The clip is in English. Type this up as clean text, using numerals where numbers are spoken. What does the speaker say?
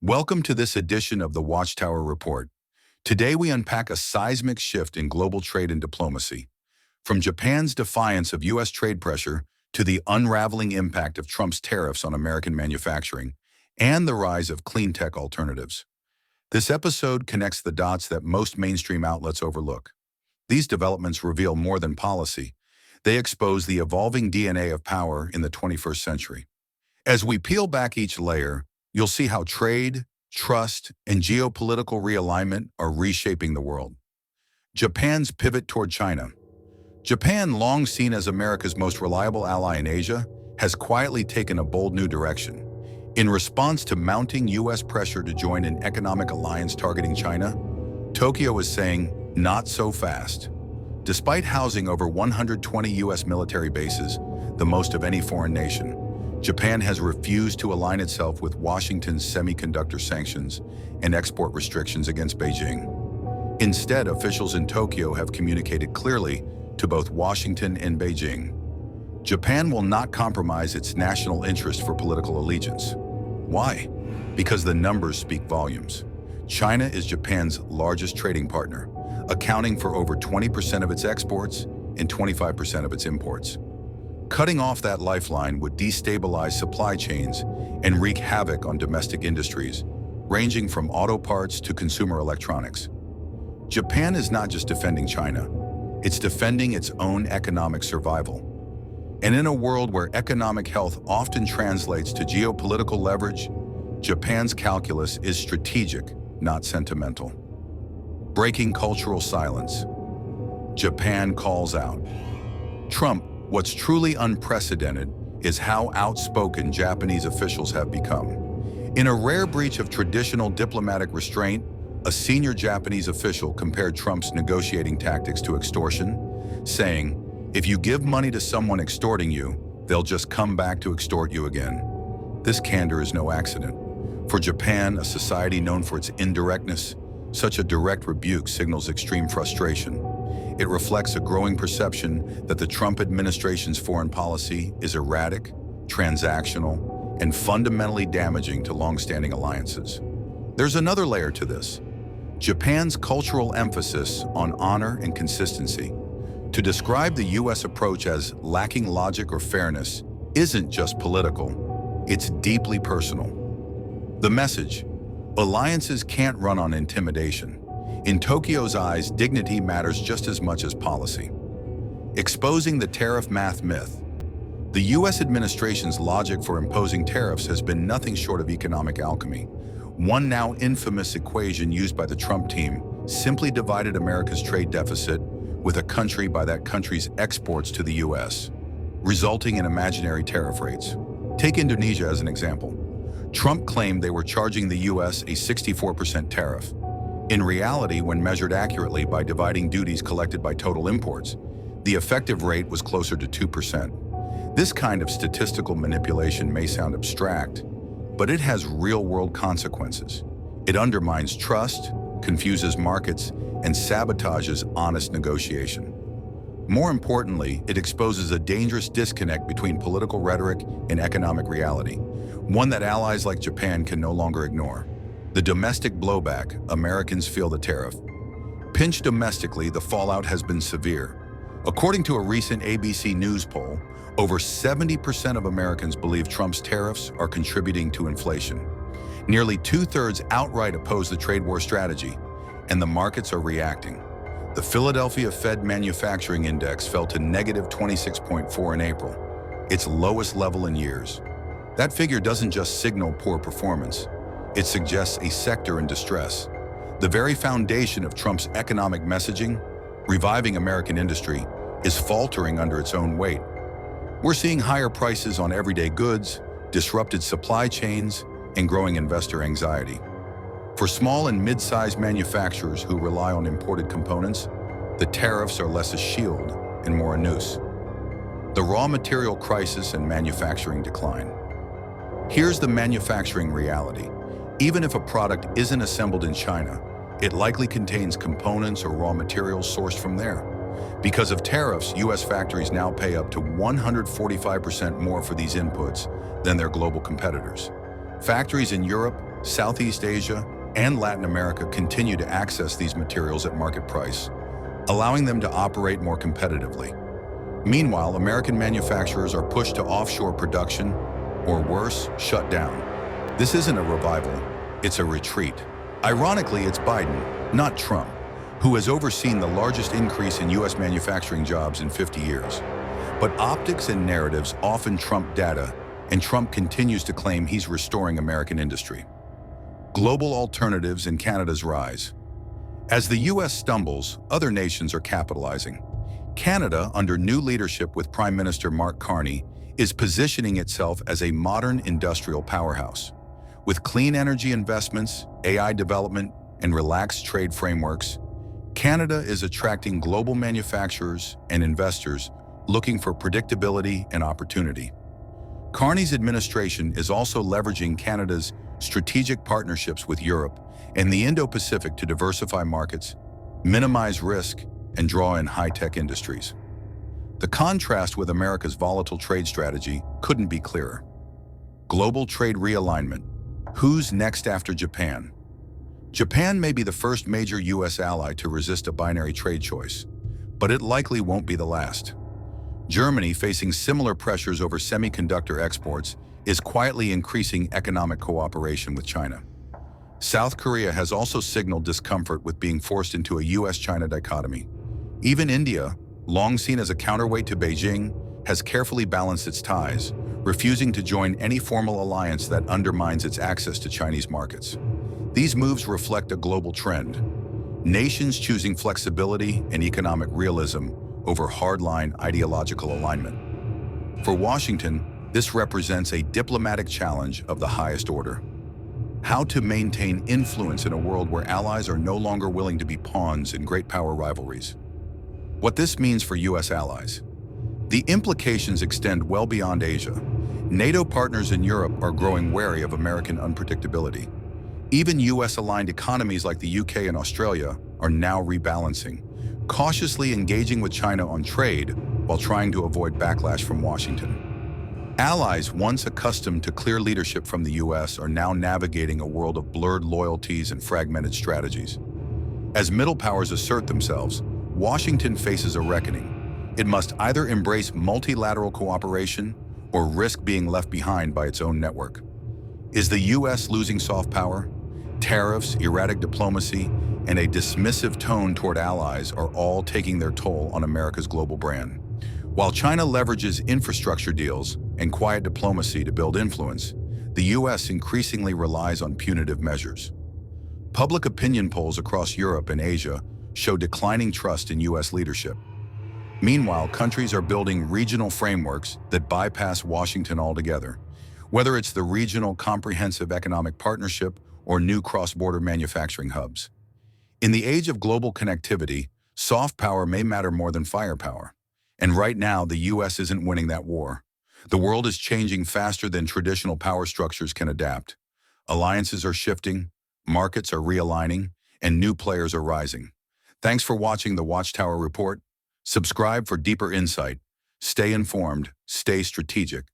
Welcome to this edition of the Watchtower Report. Today we unpack a seismic shift in global trade and diplomacy. From Japan's defiance of U.S. trade pressure to the unraveling impact of Trump's tariffs on American manufacturing and the rise of clean tech alternatives. This episode connects the dots that most mainstream outlets overlook. These developments reveal more than policy. They expose the evolving DNA of power in the 21st century. As we peel back each layer, you'll see how trade, trust, and geopolitical realignment are reshaping the world. Japan's pivot toward China. Japan, long seen as America's most reliable ally in Asia, has quietly taken a bold new direction. In response to mounting U.S. pressure to join an economic alliance targeting China, Tokyo is saying, "Not so fast." Despite housing over 120 U.S. military bases, the most of any foreign nation, Japan has refused to align itself with Washington's semiconductor sanctions and export restrictions against Beijing. Instead, officials in Tokyo have communicated clearly to both Washington and Beijing. Japan will not compromise its national interest for political allegiance. Why? Because the numbers speak volumes. China is Japan's largest trading partner, accounting for over 20% of its exports and 25% of its imports. Cutting off that lifeline would destabilize supply chains and wreak havoc on domestic industries, ranging from auto parts to consumer electronics. Japan is not just defending China, it's defending its own economic survival. And in a world where economic health often translates to geopolitical leverage, Japan's calculus is strategic, not sentimental. Breaking cultural silence. Japan calls out. Trump. What's truly unprecedented is how outspoken Japanese officials have become. In a rare breach of traditional diplomatic restraint, a senior Japanese official compared Trump's negotiating tactics to extortion, saying, "If you give money to someone extorting you, they'll just come back to extort you again." This candor is no accident. For Japan, a society known for its indirectness, such a direct rebuke signals extreme frustration. It reflects a growing perception that the Trump administration's foreign policy is erratic, transactional, and fundamentally damaging to long-standing alliances. There's another layer to this: Japan's cultural emphasis on honor and consistency. To describe the U.S. approach as lacking logic or fairness isn't just political, it's deeply personal. The message: alliances can't run on intimidation. In Tokyo's eyes, dignity matters just as much as policy. Exposing the tariff math myth. The U.S. administration's logic for imposing tariffs has been nothing short of economic alchemy. One now infamous equation used by the Trump team simply divided America's trade deficit with a country by that country's exports to the U.S., resulting in imaginary tariff rates. Take Indonesia as an example. Trump claimed they were charging the U.S. a 64% tariff. In reality, when measured accurately by dividing duties collected by total imports, the effective rate was closer to 2%. This kind of statistical manipulation may sound abstract, but it has real-world consequences. It undermines trust, confuses markets, and sabotages honest negotiation. More importantly, it exposes a dangerous disconnect between political rhetoric and economic reality, one that allies like Japan can no longer ignore. The domestic blowback. Americans feel the tariff. Pinched domestically, the fallout has been severe. According to a recent ABC News poll, over 70% of Americans believe Trump's tariffs are contributing to inflation. Nearly two-thirds outright oppose the trade war strategy, and the markets are reacting. The Philadelphia Fed Manufacturing Index fell to negative 26.4 in April, its lowest level in years. That figure doesn't just signal poor performance. It suggests a sector in distress. The very foundation of Trump's economic messaging, reviving American industry, is faltering under its own weight. We're seeing higher prices on everyday goods, disrupted supply chains, and growing investor anxiety. For small and mid-sized manufacturers who rely on imported components, the tariffs are less a shield and more a noose. The raw material crisis and manufacturing decline. Here's the manufacturing reality. Even if a product isn't assembled in China, it likely contains components or raw materials sourced from there. Because of tariffs, U.S. factories now pay up to 145% more for these inputs than their global competitors. Factories in Europe, Southeast Asia, and Latin America continue to access these materials at market price, allowing them to operate more competitively. Meanwhile, American manufacturers are pushed to offshore production, or worse, shut down. This isn't a revival, it's a retreat. Ironically, it's Biden, not Trump, who has overseen the largest increase in U.S. manufacturing jobs in 50 years. But optics and narratives often trump data, and Trump continues to claim he's restoring American industry. Global alternatives and Canada's rise. As the U.S. stumbles, other nations are capitalizing. Canada, under new leadership with Prime Minister Mark Carney, is positioning itself as a modern industrial powerhouse. With clean energy investments, AI development, and relaxed trade frameworks, Canada is attracting global manufacturers and investors looking for predictability and opportunity. Carney's administration is also leveraging Canada's strategic partnerships with Europe and the Indo-Pacific to diversify markets, minimize risk, and draw in high-tech industries. The contrast with America's volatile trade strategy couldn't be clearer. Global trade realignment. Who's next after Japan? Japan may be the first major U.S. ally to resist a binary trade choice, but it likely won't be the last. Germany, facing similar pressures over semiconductor exports, is quietly increasing economic cooperation with China. South Korea has also signaled discomfort with being forced into a U.S.-China dichotomy. Even India, long seen as a counterweight to Beijing, has carefully balanced its ties, refusing to join any formal alliance that undermines its access to Chinese markets. These moves reflect a global trend: nations choosing flexibility and economic realism over hardline ideological alignment. For Washington, this represents a diplomatic challenge of the highest order. How to maintain influence in a world where allies are no longer willing to be pawns in great power rivalries. What this means for U.S. allies. The implications extend well beyond Asia. NATO partners in Europe are growing wary of American unpredictability. Even U.S.-aligned economies like the UK and Australia are now rebalancing, cautiously engaging with China on trade while trying to avoid backlash from Washington. Allies once accustomed to clear leadership from the U.S. are now navigating a world of blurred loyalties and fragmented strategies. As middle powers assert themselves, Washington faces a reckoning. It must either embrace multilateral cooperation or risk being left behind by its own network. Is the U.S. losing soft power? Tariffs, erratic diplomacy, and a dismissive tone toward allies are all taking their toll on America's global brand. While China leverages infrastructure deals and quiet diplomacy to build influence, the U.S. increasingly relies on punitive measures. Public opinion polls across Europe and Asia show declining trust in U.S. leadership. Meanwhile, countries are building regional frameworks that bypass Washington altogether, whether it's the Regional Comprehensive Economic Partnership or new cross-border manufacturing hubs. In the age of global connectivity, soft power may matter more than firepower. And right now, the U.S. isn't winning that war. The world is changing faster than traditional power structures can adapt. Alliances are shifting, markets are realigning, and new players are rising. Thanks for watching the Watchtower Report. Subscribe for deeper insight. Stay informed, stay strategic.